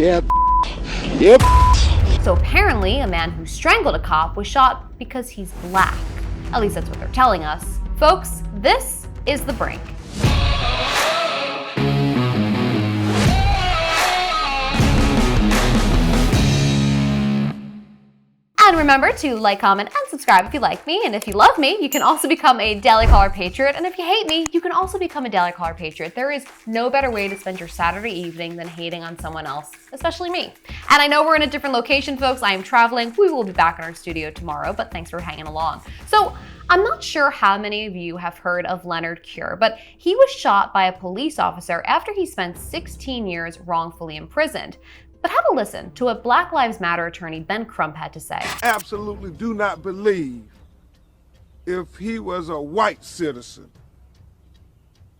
Yeah. Yep. So apparently, a man who strangled a cop was shot because he's black. At least that's what they're telling us. Folks, this is The Brink. And remember to like, comment, and subscribe if you like me. And if you love me, you can also become a Daily Caller Patriot. And if you hate me, you can also become a Daily Caller Patriot. There is no better way to spend your Saturday evening than hating on someone else, especially me. And I know we're in a different location, folks. I am traveling. We will be back in our studio tomorrow, but thanks for hanging along. So I'm not sure how many of you have heard of Leonard Cure, but he was shot by a police officer after he spent 16 years wrongfully imprisoned. But have a listen to what Black Lives Matter attorney Ben Crump had to say. Absolutely do not believe if he was a white citizen,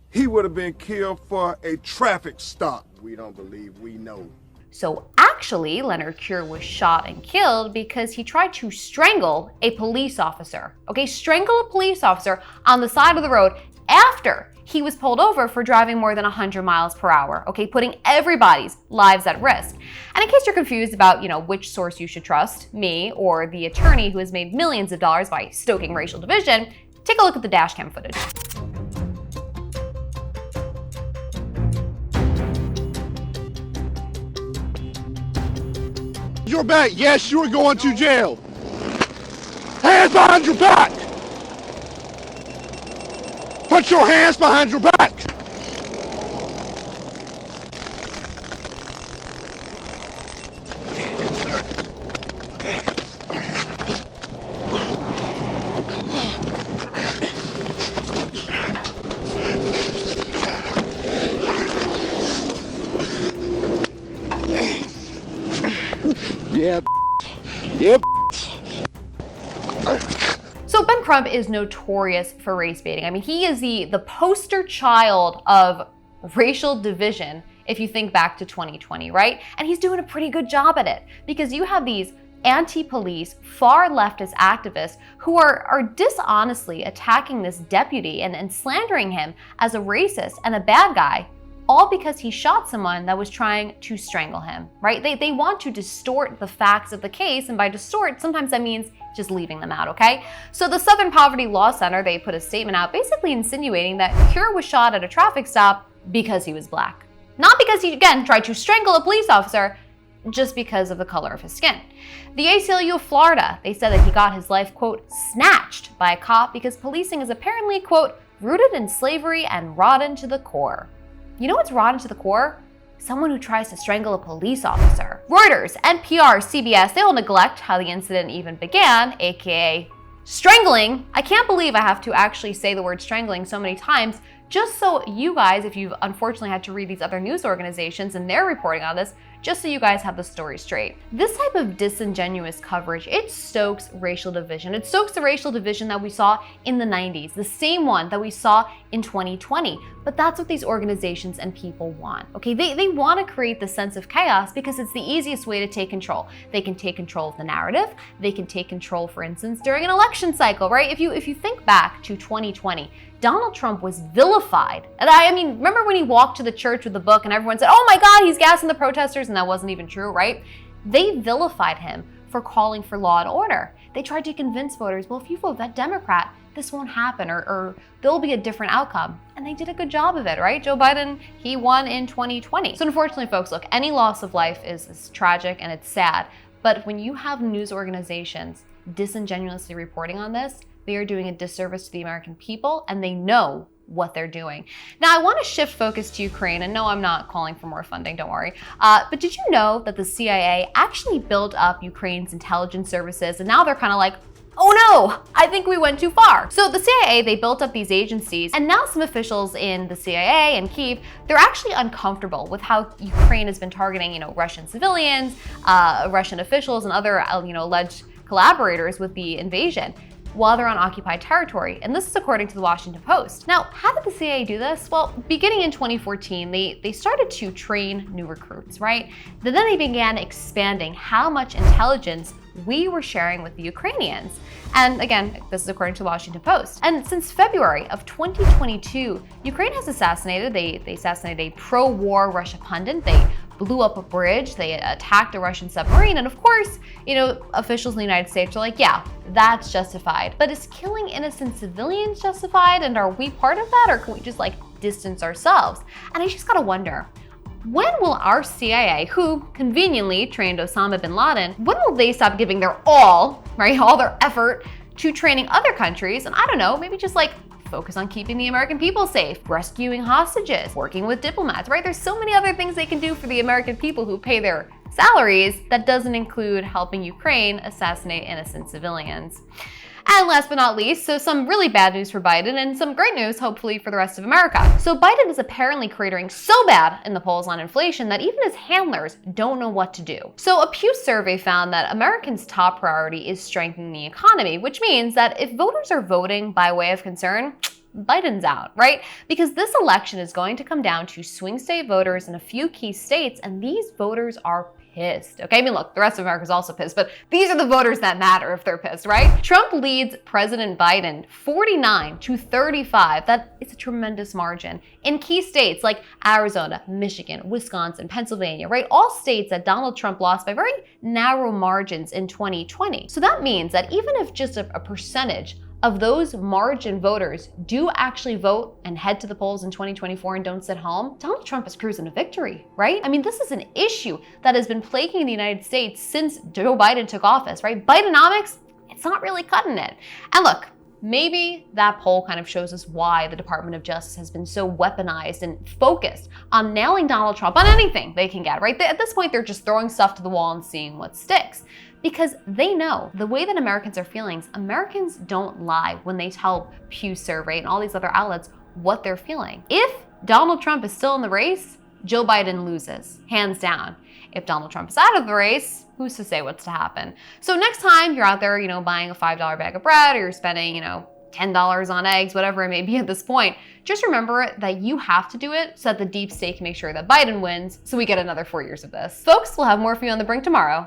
he would have been killed for a traffic stop. We don't believe, we know. So actually, Leonard Cure was shot and killed because he tried to strangle a police officer. Okay, strangle a police officer on the side of the road after he was pulled over for driving more than 100 miles per hour, okay, putting everybody's lives at risk. And in case you're confused about, which source you should trust, me or the attorney who has made millions of dollars by stoking racial division, take a look at the dash cam footage. Your back, yes, you're going to jail. Hands behind your back. Put your hands behind your back. Yeah. Yep. So Ben Crump is notorious for race baiting. I mean, he is the poster child of racial division if you think back to 2020, right? And he's doing a pretty good job at it because you have these anti-police, far leftist activists who are dishonestly attacking this deputy and slandering him as a racist and a bad guy, all because he shot someone that was trying to strangle him, right? They want to distort the facts of the case, and by distort, sometimes that means just leaving them out, okay? So the Southern Poverty Law Center, they put a statement out basically insinuating that Cure was shot at a traffic stop because he was black. Not because he, again, tried to strangle a police officer, just because of the color of his skin. The ACLU of Florida, they said that he got his life, quote, snatched by a cop because policing is apparently, quote, rooted in slavery and rotten to the core. You know what's rotten to the core? Someone who tries to strangle a police officer. Reuters, NPR, CBS, they all neglect how the incident even began, aka strangling. I can't believe I have to actually say the word strangling so many times just so you guys, if you've unfortunately had to read these other news organizations and they're reporting on this, just so you guys have the story straight. This type of disingenuous coverage, it stokes racial division. It stokes the racial division that we saw in the 90s, the same one that we saw in 2020. But that's what these organizations and people want, okay? They want to create this sense of chaos because it's the easiest way to take control. They can take control of the narrative. They can take control, for instance, during an election cycle, right? If you think back to 2020, Donald Trump was vilified. And I mean, remember when he walked to the church with the book and everyone said, oh my God, he's gassing the protesters, and that wasn't even true, right? They vilified him for calling for law and order. They tried to convince voters, well, if you vote that Democrat, this won't happen, or there'll be a different outcome. And they did a good job of it, right? Joe Biden, he won in 2020. So unfortunately, folks, look, any loss of life is tragic and it's sad. But when you have news organizations disingenuously reporting on this, they are doing a disservice to the American people, and they know what they're doing. Now, I want to shift focus to Ukraine, and no, I'm not calling for more funding, don't worry. But did you know that the CIA actually built up Ukraine's intelligence services, and now they're kind of like, oh no, I think we went too far. So the CIA, they built up these agencies, and now some officials in the CIA and Kyiv, they're actually uncomfortable with how Ukraine has been targeting, Russian civilians, Russian officials, and other, alleged collaborators with the invasion while they're on occupied territory. And this is according to the Washington Post. Now, how did the CIA do this? Well, beginning in 2014, they started to train new recruits, right? Then they began expanding how much intelligence we were sharing with the Ukrainians. And again, this is according to the Washington Post. And since February of 2022, Ukraine has assassinated, they assassinated a pro-war Russia pundit. They blew up a bridge, they attacked a Russian submarine, and of course, officials in the United States are like, yeah, that's justified. But is killing innocent civilians justified? And are we part of that? Or can we just distance ourselves? And I just gotta wonder, when will our CIA, who conveniently trained Osama bin Laden, when will they stop giving their all, right, all their effort to training other countries? And I don't know, maybe just focus on keeping the American people safe, rescuing hostages, working with diplomats, right? There's so many other things they can do for the American people who pay their salaries that doesn't include helping Ukraine assassinate innocent civilians. And last but not least, so some really bad news for Biden and some great news, hopefully, for the rest of America. So Biden is apparently cratering so bad in the polls on inflation that even his handlers don't know what to do. So a Pew survey found that Americans' top priority is strengthening the economy, which means that if voters are voting by way of concern, Biden's out, right? Because this election is going to come down to swing state voters in a few key states, and these voters are pissed, okay? I mean, look, the rest of America's also pissed, but these are the voters that matter if they're pissed, right? Trump leads President Biden 49-35. That is a tremendous margin in key states like Arizona, Michigan, Wisconsin, Pennsylvania, right? All states that Donald Trump lost by very narrow margins in 2020. So that means that even if just a percentage of those margin voters do actually vote and head to the polls in 2024 and don't sit home, Donald Trump is cruising to victory, right? I mean, this is an issue that has been plaguing the United States since Joe Biden took office, right? Bidenomics, it's not really cutting it. And look, maybe that poll kind of shows us why the Department of Justice has been so weaponized and focused on nailing Donald Trump on anything they can get, right? At this point, they're just throwing stuff to the wall and seeing what sticks. Because they know the way that Americans are feeling, Americans don't lie when they tell Pew Survey and all these other outlets what they're feeling. If Donald Trump is still in the race, Joe Biden loses, hands down. If Donald Trump is out of the race, who's to say what's to happen? So next time you're out there, buying a $5 bag of bread, or you're spending, $10 on eggs, whatever it may be at this point, just remember that you have to do it so that the deep state can make sure that Biden wins, so we get another 4 years of this. Folks, we'll have more for you on The Brink tomorrow.